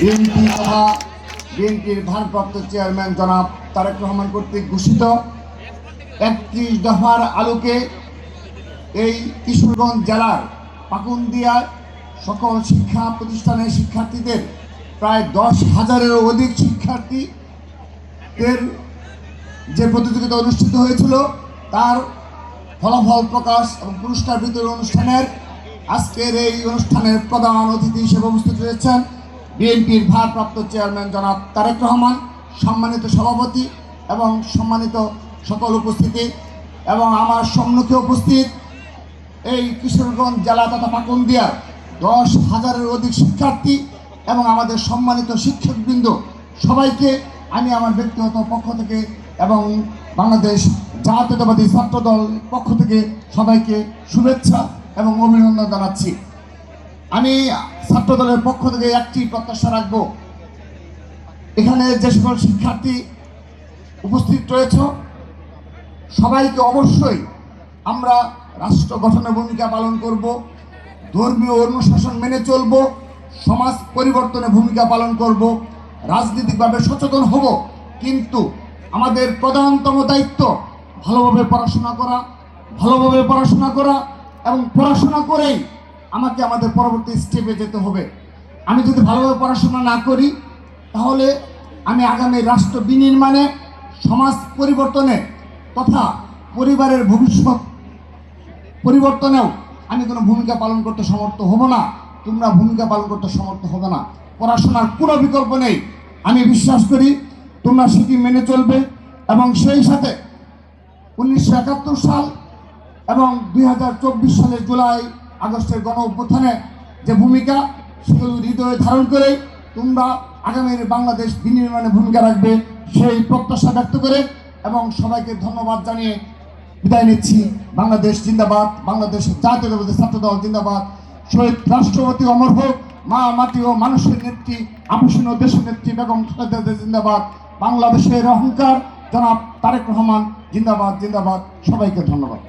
BNP তথা বিএনপির ভারপ্রাপ্ত চেয়ারম্যান জনাব তারেক রহমান কর্তৃক ঘোষিত 31 দফার আলোকে এই কিশোরগঞ্জ জেলার পাকুন্দিয়ার সকল শিক্ষা প্রতিষ্ঠানের শিক্ষার্থীদের প্রায় 10,000-এরও অধিক শিক্ষার্থীদের যে প্রতিযোগিতা অনুষ্ঠিত হয়েছিল তার ফলাফল প্রকাশ এবং পুরস্কার বিতরণ অনুষ্ঠানের আজকের এই অনুষ্ঠানের প্রধান অতিথি হিসেবে উপস্থিত রয়েছেন বিএনপির ভারপ্রাপ্ত চেয়ারম্যান জনাব তারেক রহমান, সম্মানিত সভাপতি এবং সম্মানিত সকল উপস্থিতি, এবং আমার সম্মুখে উপস্থিত এই কিশোরগঞ্জ জেলা তথা পাকুন্দিয়ার 10,000-এর অধিক শিক্ষার্থী এবং আমাদের সম্মানিত শিক্ষকবৃন্দ, সবাইকে আমি আমার ব্যক্তিগত পক্ষ থেকে এবং বাংলাদেশ জাতীয়তাবাদী ছাত্রদল পক্ষ থেকে সবাইকে শুভেচ্ছা এবং অভিনন্দন জানাচ্ছি। আমি ছাত্রদলের পক্ষ থেকে একটি প্রত্যাশা রাখব, এখানে যে সকল শিক্ষার্থী উপস্থিত রয়েছে সবাইকে অবশ্যই আমরা রাষ্ট্র গঠনের ভূমিকা পালন করব, ধর্মীয় অনুশাসন মেনে চলব, সমাজ পরিবর্তনে ভূমিকা পালন করব, রাজনৈতিকভাবে সচেতন হব, কিন্তু আমাদের প্রধানতম দায়িত্ব ভালোভাবে পড়াশোনা করা এবং পড়াশোনা করেই আমাকে আমাদের পরবর্তী স্টেপে যেতে হবে। আমি যদি ভালোভাবে পড়াশোনা না করি তাহলে আমি আগামী রাষ্ট্র বিনির্মাণে, সমাজ পরিবর্তনে তথা পরিবারের ভবিষ্যৎ পরিবর্তনেও আমি কোনো ভূমিকা পালন করতে সমর্থ হব না, তোমরা ভূমিকা পালন করতে সমর্থ হবে না। পড়াশোনার কোনো বিকল্প নেই, আমি বিশ্বাস করি তোমরা সেটি মেনে চলবে এবং সেই সাথে 1971 সাল এবং 2024 সালের জুলাই আগস্টের গণ অভ্যুত্থানে যে ভূমিকা, সেগুলো হৃদয়ে ধারণ করেই তোমরা আগামীর বাংলাদেশ বিনির্মাণে ভূমিকা রাখবে সেই প্রত্যাশা ব্যক্ত করে এবং সবাইকে ধন্যবাদ জানিয়ে বিদায় নিচ্ছি। বাংলাদেশ জিন্দাবাদ, বাংলাদেশ জাতীয়তাবাদী ছাত্রদল জিন্দাবাদ। শহীদ রাষ্ট্রপতি অমর হোক, মা মাটি ও মানুষের নেত্রী আপসীন দেশের নেত্রী বেগম খালেদা জিন্দাবাদ। বাংলাদেশের অহংকার জনাব তারেক রহমান জিন্দাবাদ জিন্দাবাদ। সবাইকে ধন্যবাদ।